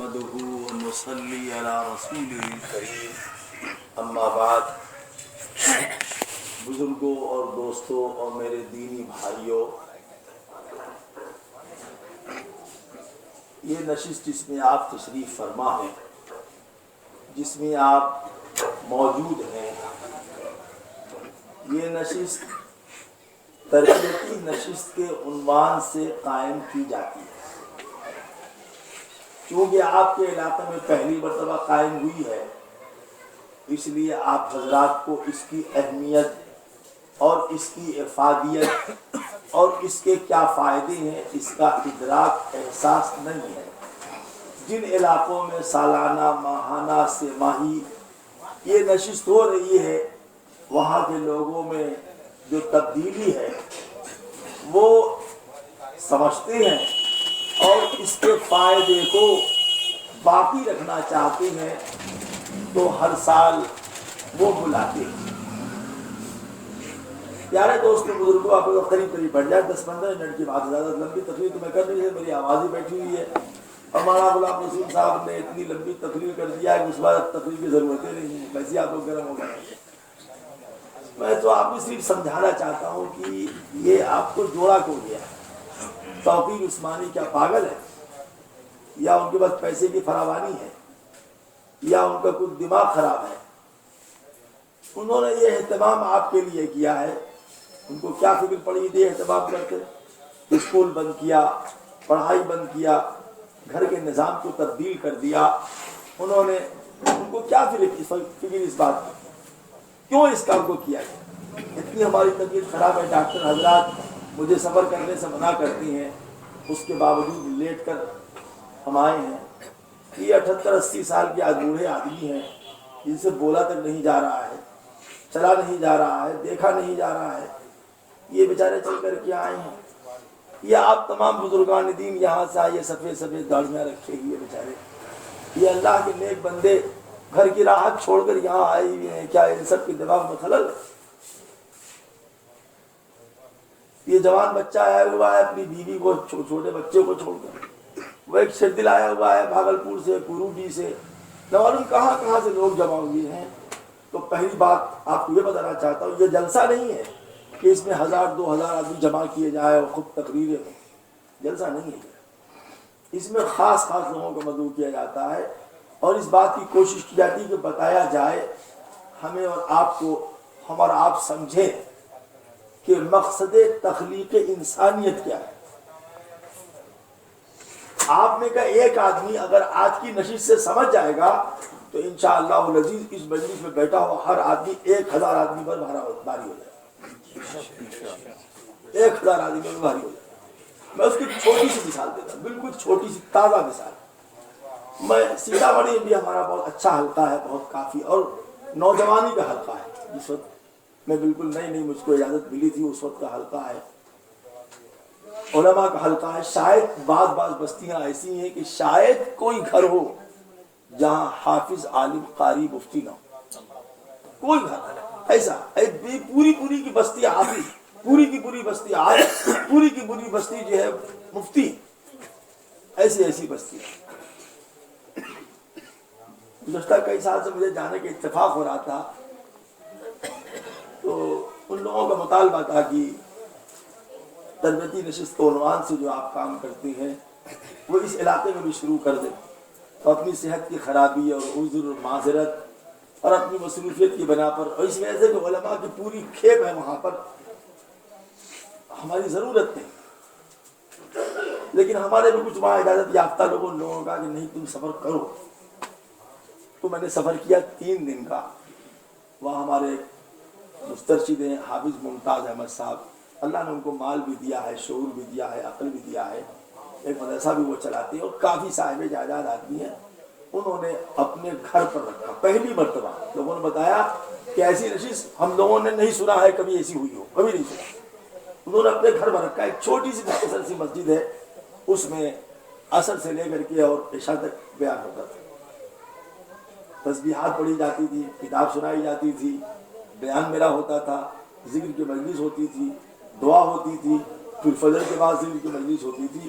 ونصلي على رسوله الكريم اما بعد بزرگوں اور دوستوں اور میرے دینی بھائیوں، یہ نشست جس میں آپ تشریف فرما ہیں، جس میں آپ موجود ہیں، یہ نشست تربیتی نشست کے عنوان سے قائم کی جاتی ہے۔ چونکہ آپ کے علاقے میں پہلی مرتبہ قائم ہوئی ہے، اس لیے آپ حضرات کو اس کی اہمیت اور اس کی افادیت اور اس کے کیا فائدے ہیں اس کا ادراک احساس نہیں ہے۔ جن علاقوں میں سالانہ، ماہانہ، سہ ماہی یہ نشست ہو رہی ہے، وہاں کے لوگوں میں جو تبدیلی ہے وہ سمجھتے ہیں اور اس کے فائدے کو باقی رکھنا چاہتے ہیں، تو ہر سال وہ بلاتے ہیں۔ پیارے دوستوں، بزرگوں، آپ لوگ قریب قریب بیٹھ جائے، 10-15 منٹ کی بات، زیادہ لمبی تقریر تو میں کر نہیں ہے، میری آواز ہی بیٹھی ہوئی ہے۔ اور مولانا غلام رسول صاحب نے اتنی لمبی تقریر کر دیا ہے کہ اس بار تقریر کی ضرورت ہی نہیں ہے، ویسے آپ لوگ گرم ہو گئے۔ میں تو آپ کو صرف سمجھانا چاہتا ہوں کہ یہ آپ کو جوڑا کیوں گیا ہے۔ توقیر عثمانی کیا پاگل ہے، یا ان کے پاس پیسے کی فراوانی ہے، یا ان کا کچھ دماغ خراب ہے؟ انہوں نے یہ اہتمام آپ کے لیے کیا ہے، ان کو کیا فکر پڑی تھی اہتمام کرتے؟ اسکول بند کیا، پڑھائی بند کیا، گھر کے نظام کو تبدیل کر دیا۔ انہوں نے، ان کو کیا فکر اس بات کی، کیوں اس کام کو کیا ہے؟ اتنی ہماری طبیعت خراب ہے، ڈاکٹر حضرات مجھے سفر کرنے سے منع کرتی ہیں، اس کے باوجود لیٹ کر ہم آئے ہیں۔ یہ 78-80 سال کے بوڑھے آدمی ہیں، جن سے بولا تک نہیں جا رہا ہے، چلا نہیں جا رہا ہے، دیکھا نہیں جا رہا ہے، یہ بیچارے چل کر کے آئے ہیں۔ یہ آپ تمام بزرگان دین یہاں سے آئیے، سفید سفید داڑیاں رکھے ہوئے بیچارے، یہ اللہ کے نیک بندے گھر کی راحت چھوڑ کر یہاں آئے ہوئے ہیں، کیا ان سب کے دماغ میں خلل ہے؟ یہ جوان بچہ آیا ہوا ہے اپنی بیوی کو، چھوٹے بچے کو چھوڑ کر، وہ ایک شردل آیا ہوا ہے بھاگلپور سے، کوروٹی سے، نہ معلوم کہاں کہاں سے لوگ جمع ہوئے ہیں۔ تو پہلی بات آپ کو یہ بتانا چاہتا ہوں، یہ جلسہ نہیں ہے کہ اس میں 1000-2000 آدمی جمع کیے جائے اور خود تقریریں ہوں، جلسہ نہیں ہے۔ اس میں خاص خاص لوگوں کو مدعو کیا جاتا ہے، اور اس بات کی کوشش کی جاتی ہے کہ بتایا جائے ہمیں اور آپ کو، ہم اور آپ سمجھیں کہ مقصد تخلیق انسانیت کیا ہے۔ آپ میں کا ایک آدمی اگر آج کی نشست سے سمجھ جائے گا تو انشاءاللہ العزیز اس مجلس میں بیٹھا ہوا ہر آدمی 1000 آدمی پر بھاری ہو جائے، 1000 آدمی پر بھاری ہو جائے۔ میں اس کی چھوٹی سی مثال دیتا ہوں، بالکل چھوٹی سی تازہ مثال۔ میں سیتامڑھی بھی ہمارا بہت اچھا حلقہ ہے، بہت کافی، اور نوجوانی کا حلقہ ہے۔ جس وقت میں بالکل نئی مجھ کو اجازت ملی تھی، اس وقت کا حلقہ ہے، علماء کا حلقہ ہے۔ شاید بعض بستیاں ایسی ہیں کہ شاید کوئی گھر ہو جہاں حافظ، عالم، قاری، مفتی نہ ہو، کوئی گھر ایسا، پوری کی بستی حافظ، پوری کی پوری بستی عالم، پوری کی پوری بستی جو ہے مفتی، ایسی بستی۔ گزشتہ کئی سال سے مجھے جانے کا اتفاق ہو رہا تھا، تو ان لوگوں کا مطالبہ تھا کہ تربیتی نشست کے عنوان سے جو آپ کام کرتے ہیں وہ اس علاقے میں بھی شروع کر دیں، تو اپنی صحت کی خرابی اور عذر اور معذرت اور اپنی مصروفیت کی بنا پر، اور اس وجہ سے کہ علماء کی پوری کھیپ ہے وہاں پر، ہماری ضرورت نہیں، لیکن ہمارے بھی کچھ وہاں اجازت یافتہ لوگوں کا کہ نہیں تم سفر کرو۔ تو میں نے سفر کیا 3 دن کا۔ وہاں ہمارے مسترشد ہیں حافظ ممتاز احمد صاحب، اللہ نے ان کو مال بھی دیا ہے، شعور بھی دیا ہے، عقل بھی دیا ہے، ایک مدرسہ بھی وہ چلاتے ہیں، اور کافی صاحب جائیداد آدمی ہیں۔ انہوں نے اپنے گھر پر رکھا، پہلی مرتبہ لوگوں نے بتایا کہ ایسی نشست ہم لوگوں نے نہیں سنا ہے، کبھی ایسی ہوئی ہو، کبھی نہیں سنا۔ انہوں نے اپنے گھر پر رکھا، ایک چھوٹی سی مختصر سی مسجد ہے، اس میں عصر سے لے کر کے اور عشاء تک بیان ہوتا تھا، تسبیحات پڑھی جاتی تھی، کتاب سنائی جاتی تھی، بیان میرا ہوتا تھا، ذکر کی مجلس ہوتی تھی، دعا ہوتی تھی، پھر فجر کے بعد ذکر کی مجلس ہوتی تھی،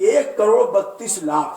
1,32,00,000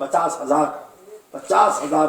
50,000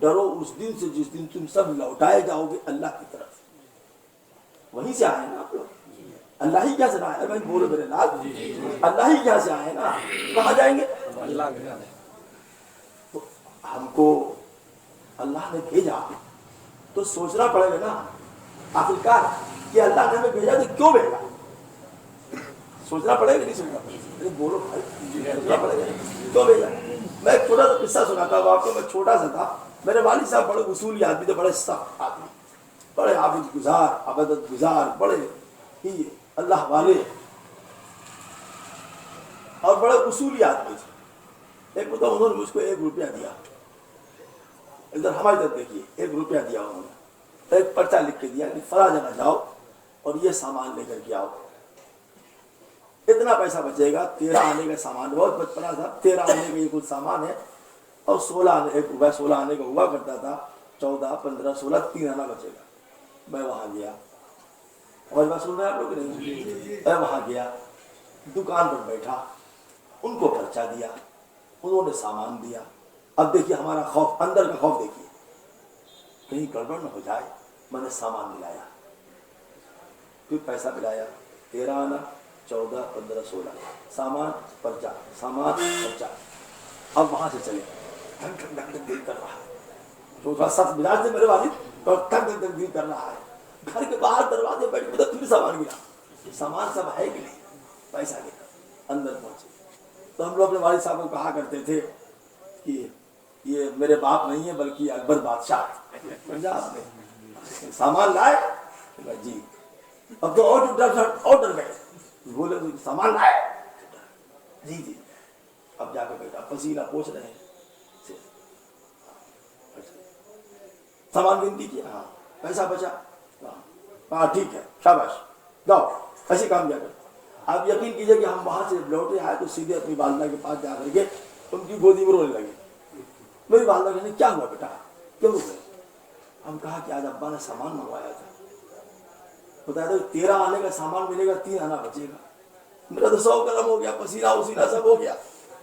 ڈرو اس دن سے جس دن تم سب لوٹائے جاؤ گے اللہ کی طرف. وہیں سے آئے نا آپ لوگ, اللہ ہی کیا سے آئے بھائی, بولو میرے لال, اللہ ہی کیا سے آئے نا, کہاں جائیں گے؟ تو ہم کو اللہ نے بھیجا تو سوچنا پڑے گا نا آخرکار کہ اللہ نے ہمیں بھیجا تو کیوں بھیجا, سوچنا پڑے گا. نہیں سوچنا پڑے گا, بولو بھائی, سوچنا پڑے گا کیوں بھیجا. میں ایک چھوٹا سا قصہ سناتا ہوں آپ کو. میں چھوٹا سا تھا, میرے والد صاحب بڑے اصولی آدمی تھے, بڑے سخت آدمی, بڑے عابد گزار, عبادت گزار, بڑے ہی اللہ والے اور بڑے اصولی آدمی تھے. ایک مطلب انہوں نے مجھ کو 1 روپیہ دیا, ادھر ہماری طرف دیکھیے, 1 روپیہ دیا انہوں نے, ایک پرچہ لکھ کے دیا کہ فلاں جگہ جاؤ اور یہ سامان لے کر کے آؤ, اتنا پیسہ بچے گا. 13 آنے کا سامان, بہت بچپنا تھا, 13 آنے کا یہ کچھ سامان ہے, اور 16 آنے کا ہوا کرتا تھا, 14, 15, 16, 3 آنا بچے گا. میں وہاں گیا, اور بات سن رہے ہیں آپ لوگ نہیں, میں وہاں گیا, دکان پر بیٹھا, ان کو پرچہ دیا, انہوں نے سامان دیا. اب دیکھیے ہمارا خوف, اندر کا خوف دیکھیے, کہیں گڑبڑ نہ ہو جائے. میں نے سامان ملایا, پھر پیسہ ملایا, 13 آنا, 14, 15, 16, سامان پرچہ, سامان پرچہ. اب وہاں سے چلے, ٹھنڈ ٹھنڈ ٹھنڈ دل کر رہا ہے, تو تھوڑا سخت مزاج سے میرے والد, اور ٹھنڈ ٹھنڈ دل کر رہا ہے. گھر کے باہر دروازے بیٹھ کے پھر سامان ملا, سامان سب ہے کہ نہیں, پیسہ لیا, اندر پہنچے. تو ہم لوگ اپنے والد صاحب کو کہا کرتے تھے کہ یہ میرے باپ نہیں ہے بلکہ اکبر بادشاہ ہے, پنجاب میں. سامان لائے جی, اب تو اور ڈر گئے, بولے سامان لائے جی جی. اب جا کے بیٹھا, پسینہ پوچھ رہے ہیں, سامان گنتی کیا, ہاں پیسہ بچا, ہاں ٹھیک ہے شاباش, جاؤ ایسے کام کیا کرتے. آپ یقین کیجئے کہ ہم وہاں سے لوٹے آئے تو سیدھے اپنی والدہ کے پاس جا کر کے ان کی گودی میں رونے لگے. میری والدہ کہنے کیا ہوا بیٹا, کیوں رو گئے؟ ہم کہا کہ آج ابا نے سامان منگوایا تھا, بتایا تھا 13 آنے کا سامان ملے گا, 3 آنا بچے گا. میرا تو 100 قلم ہو گیا, پسینہ وسینہ سب ہو گیا,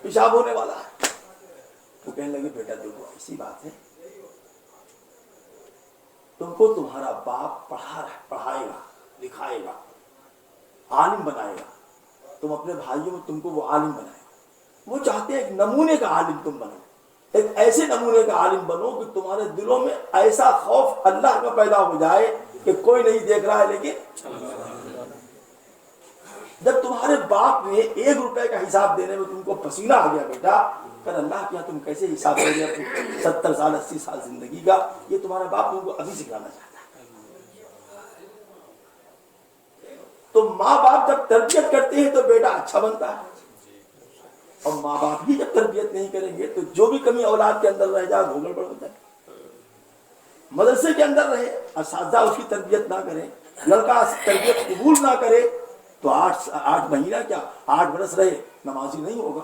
پیشاب ہونے والا ہے. وہ کہنے لگے بیٹا دیکھو ایسی بات ہے, تم کو تمہارا باپ پڑھائے گا, لکھائے گا, عالم بنائے گا, تم اپنے بھائیوں میں تم کو وہ عالم بنائے گا. وہ چاہتے ہیں ایک نمونے کا عالم تم بنو, ایک ایسے نمونے کا عالم بنو کہ تمہارے دلوں میں ایسا خوف اللہ کا پیدا ہو جائے کہ کوئی نہیں دیکھ رہا ہے لیکن جب تمہارے باپ نے 1 روپے کا حساب دینے میں تم کو پسینہ آ گیا بیٹا, پھر اللہ کیا تم کیسے حساب دے گے 70 سال 80 سال زندگی کا. یہ تمہارا باپ تم کو ابھی سکھانا چاہتا ہے. تو ماں باپ جب تربیت کرتے ہیں تو بیٹا اچھا بنتا ہے, اور ماں باپ ہی جب تربیت نہیں کریں گے تو جو بھی کمی اولاد کے اندر رہ جائے وہ گڑبڑ ہو جائے. مدرسے کے اندر رہے, اساتذہ اس کی تربیت نہ کریں, لڑکا تربیت قبول نہ کرے تو 8 مہینہ کیا 8 برس رہے, نمازی نہیں ہوگا,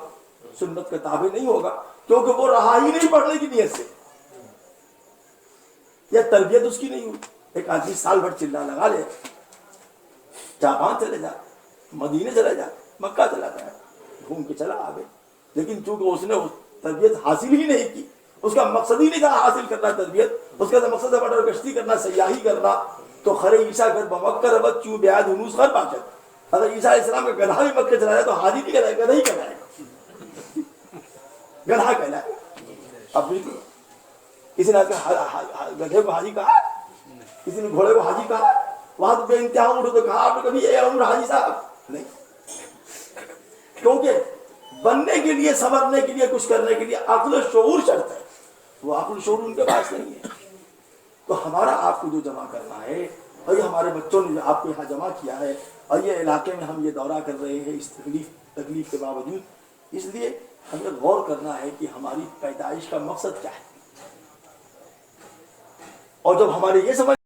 سنت کا تابع نہیں ہوگا, کیونکہ وہ رہا ہی نہیں پڑھنے کی نیت سے, یا تربیت اس کی نہیں ہوئی. ایک آدمی سال بھر چلا لگا لے, جاپان چلے جا, مدینے چلے جا, مکہ چلا جائے, گھوم کے چلا آگے, لیکن چونکہ اس نے تربیت حاصل ہی نہیں کی, اس کا مقصد ہی نہیں تھا حاصل کرنا تربیت, اس کا مقصد ہے بٹر کشتی کرنا, سیاحی کرنا. تو خرے عیسیٰ کر بمکر ابد چوں بیاد ہنوس خر باقت. اگر عیسیٰ علیہ السلام کا گدھا بھی مکہ چلا جائے تو حاجی نہیں کہلائے, گدھا ہی کہلائے, گدھا کہلائے. اب بالکل کسی نے گدھے کو حاجی کہا, کسی نے گھوڑے کو حاجی کہا, وہاں تو بے انتہا اٹھو تو کہا آپ نے کبھی اے عمر حاجی صاحب نہیں, کیونکہ بننے کے لیے, سنورنے کے لیے, کچھ کرنے کے لیے عقل و شعور شرط ہے. وہ عقل و شعور ان کے پاس نہیں ہے. تو ہمارا آپ کو جو جمع کرنا ہے, اور یہ ہمارے بچوں نے جو آپ کو یہاں جمع کیا ہے, اور یہ علاقے میں ہم یہ دورہ کر رہے ہیں اس تکلیف کے باوجود, اس لیے ہمیں غور کرنا ہے کہ ہماری پیدائش کا مقصد کیا ہے. اور جب ہمارے یہ سمجھ